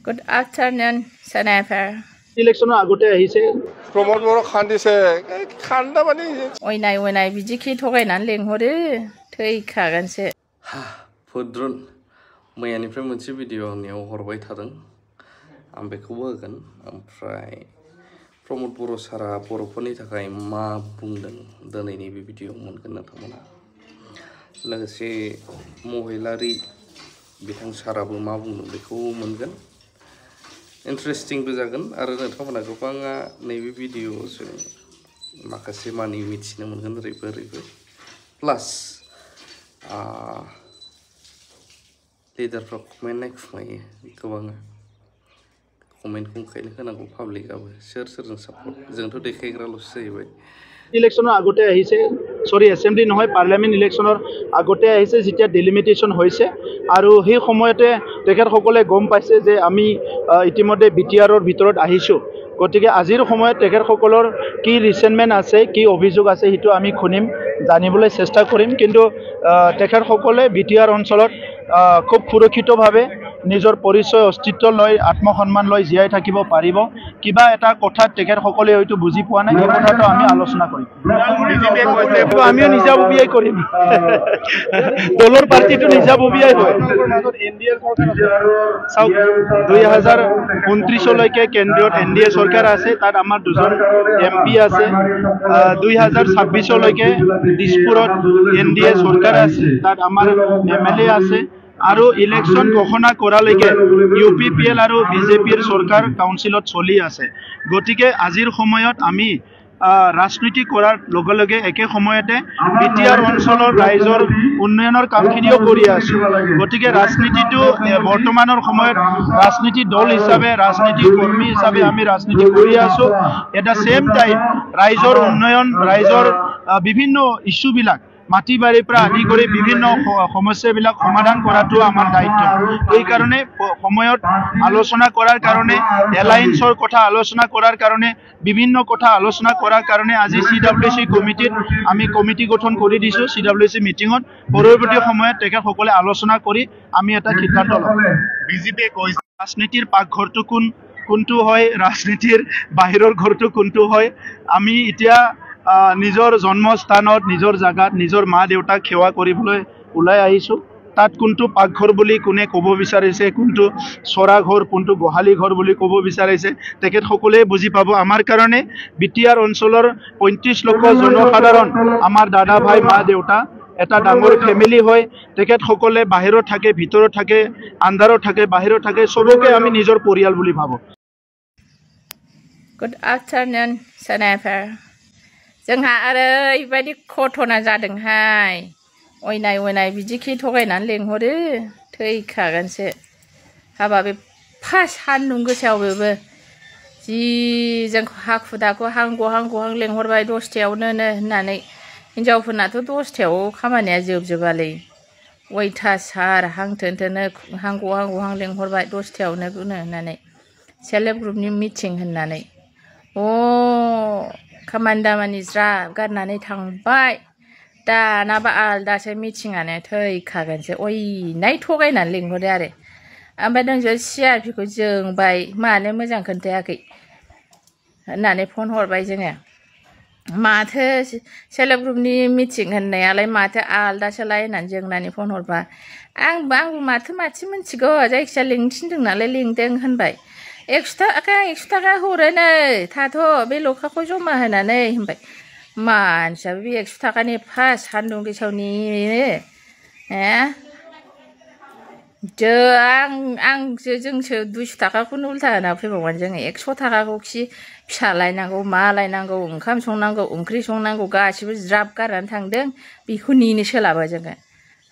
Good afternoon, Senator. ইলেকশনৰ আগতে আহিছে প্ৰমোদ বড়ো খান্দিছে খান্দা মানে अयनाय बिदिखि थगायनानै लेंहरो थैखागोनसो फुद्रुन मैयानिफ्राय मोनसे भिडिअ आंनियाव हरबाय थादों आं बेखौबो होगोन ओमफ्राय प्रमोद बर' सारा बर'फोरनि थाखाय मा बुंदों दिनैनि बे भिडिअ मोनगोन नोंथांमोना लोगोसे महिलारि बिथां साराबो मा बुंदों बेखौ मोनगोन इन्टारेस्टिंबो जागोन आरो नोंथांमोना गोबाङा नैबे भिडिअजों माखासे मानि मिथिनो मोनगोन ओरैबो प्लास लिडारफ्रा कमेन्ट नायखुमायो गोबाङा कमेन्टखौ ओंखायनो होनांगौ पाब्लिकआबो सोरजों सापर्ट जोंथ' देखायग्राल'सो जाहैबाय ইলেকশনৰ আগতে আহিছে সৰি এছেম্বলি নহয় পাৰ্লিয়ামেণ্ট ইলেকশনৰ আগতে আহিছে যেতিয়া ডিলিমিটেশ্যন হৈছে আৰু সেই সময়তে তেখেতসকলে গম পাইছে যে আমি ইতিমধ্যে বিটিআৰৰ ভিতৰত আহিছোঁ গতিকে আজিৰ সময়ত তেখেতসকলৰ কি ৰিচেণ্টমেণ্ট আছে কি অভিযোগ আছে সেইটো আমি শুনিম জানিবলৈ চেষ্টা কৰিম কিন্তু তেখেতসকলে বিটিআৰ অঞ্চলত খুব সুৰক্ষিতভাৱে নিজৰ পৰিচয় অস্তিত্ব লৈ আত্মসন্মান লৈ জীয়াই থাকিব পাৰিব কিবা এটা কথাত তেখেতসকলে হয়তো বুজি পোৱা নাই এই কথাটো আমি আলোচনা কৰিম আমিও নিজাববীয়াই কৰিম দলৰ পাৰ্টিটো নিজাববীয়াই হয় চাওক 2029লৈকে কেন্দ্ৰীয় এনডিএ চৰকাৰ আছে তাত আমাৰ দুজন এমপি আছে 2026লৈকে দিছপুৰত এনডিএ চৰকাৰ আছে তাত আমাৰ এমএলএ আছে আৰু ইলেকশন ঘোষণা কৰালৈকে ইউপিপিএল আৰু বিজেপিৰ চৰকাৰ কাউন্সিলত চলি আছে গতিকে আজিৰ সময়ত আমি ৰাজনীতি কৰাৰ লগে লগে একে সময়তে বিটিআৰ অঞ্চলৰ ৰাইজৰ উন্নয়নৰ কামখিনিও কৰি আছো গতিকে ৰাজনীতিটো বৰ্তমানৰ সময়ত ৰাজনীতি দল হিচাপে ৰাজনীতি কৰ্মী হিচাপে আমি ৰাজনীতি কৰি আছো এটা সেম টাইম ৰাইজৰ উন্নয়ন ৰাইজৰ বিভিন্ন ইস্যুবিলাক মাটি বাৰীৰ পৰা আদি কৰি বিভিন্ন সমস্যাবিলাক সমাধান কৰাটো আমাৰ দায়িত্ব এই কাৰণে সময়ত আলোচনা কৰাৰ কাৰণে এলায়েন্সৰ কথা আলোচনা কৰাৰ কাৰণে বিভিন্ন কথা আলোচনা কৰাৰ কাৰণে আজি সিডব্লিউসি কমিটিত আমি কমিটি গঠন কৰি দিছো সিডব্লিউসি মিটিঙত পৰৱৰ্তী সময়ত তেখেতসকলে আলোচনা কৰি আমি এটা সিদ্ধান্ত ল'ম বিজেপিয়ে কৈছে ৰাজনীতিৰ পাকঘৰটো কোনটো হয় ৰাজনীতিৰ বাহিৰৰ ঘৰটো কোনটো হয় আমি এতিয়া নিজৰ জন্মস্থানত নিজৰ জাগাত নিজৰ মা দেউতাক সেৱা কৰিবলৈ ওলাই আহিছো তাত কোনটো পাকঘৰ বুলি কোনে ক'ব বিচাৰিছে কোনটো চৰা ঘৰ কোনটো গোহালি ঘৰ বুলি ক'ব বিচাৰিছে তেখেতসকলে বুজি পাব আমাৰ কাৰণে বিটিআৰ অঞ্চলৰ 35 লাখ জনসাধাৰণ আমাৰ দাদা ভাই মা দেউতা এটা ডাঙৰ ফেমিলি হয় তেখেতসকলে বাহিৰত থাকে ভিতৰত থাকে আন্ধাৰত থাকে বাহিৰত থাকে সবকে আমি নিজৰ পৰিয়াল বুলি ভাবো Good afternoon, Senator. जोंहा ओरैबायदि घटना जादोंहाय अयनाय बिदिखि थगायनानै लेंहरो थैखागोनसो हाबा बे सान्दुं गोसायाव बेबो जि जोंखौ हाखु दाखु हां लेंहरबाय 10थायावनो होननानै हिनजावफोरनाथ' 10थायाव खामानिया जोबजोबालै अयथासार हां थोनथोनो हां लेंहरबाय 10थायावनो होननानै सेल्फ हेल्प ग्रुपनि मिटिं होननानै खामानि दामानि ज्राब गारनानै थांबाय दानाबा आलदासो मिथिङानो थैखागोनसो अयनाय थगायनानै लिंहरो आरो ओमफ्राय नोंसोर सिआरपिखौ जोंबाय मानो मोजां खोन्थायाखै होननानै फन हरबाय जोङो माथो सेल्फ हेल्प ग्रुपनि मिटिं होननायालाय माथो आलदासोलाय होननानै जोंनानै फन हरबा आंबो माथो मिथिगौ जायखिजाया लिंनो थिनदों नालाय लिंदों होनबाय 100 थाखा हरोनो थाथ' बे लखाखौ जमा होनानै होनबाय मानसियाबो बे 100 थाखानि सान्दुं गोसायावनि जोंसो 200 थाखाखौनो उल्था होना फैबावगोन जोङो 100 थाखाखौ फिसा लायनांगौ मा लायनांगौ ओंखाम संनांगौ ओंख्रि संनांगौ गासिबो ज्राब गारनानै थांदों बेखौ नेनो सोलाबा जोङो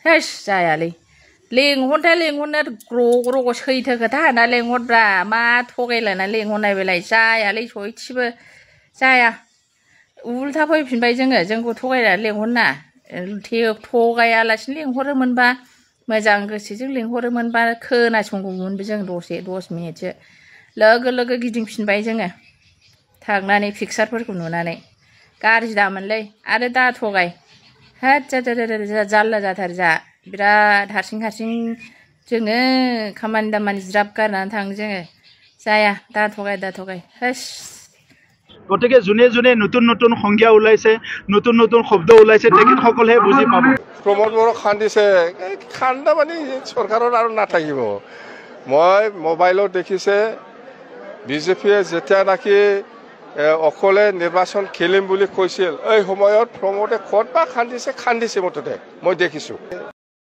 हेस जायालै लेंहरनो ग्र' सैथो खोथा होना लेंहरब्रा मा थगायलायना लेंहरनाय बेलाय जायालै सयथिबो जाया उल्था फैफिनबाय जोंखौ थगायनानै लेंहरना थगायालासिनो लेंहरोमोनबा मोजां गोसोजों लेंहरोमोनबा खोनासंगौमोनबो जों 10 मिनिटसो लोगो गिदिंफिनबाय जोङो थांनानै पिकचारफोरखौ नुनानै गाज्रि दामोनलै आरो दा थगाय होद जाल्ला जाथार जा बिराद हारसिं जोङो खामानि दामानि ज्राब गारनानै थाङो जोङो जाया दा थगाय होस গতিকে যোনে যোনে নতুন নতুন সংজ্ঞা ওলাইছে নতুন নতুন শব্দ ওলাইছে তেখেতসকলেহে বুজি পাব প্ৰমোদ বড়োক খান্দিছে খান্দা মানে চৰকাৰৰ আৰু নাথাকিব মই মোবাইলত দেখিছে বিজেপিয়ে যেতিয়া নাকি অকলে নিৰ্বাচন খেলিম বুলি কৈছিল এই সময়ত প্ৰমোদে ক'ত বা খান্দিছে মুঠতে মই দেখিছোঁ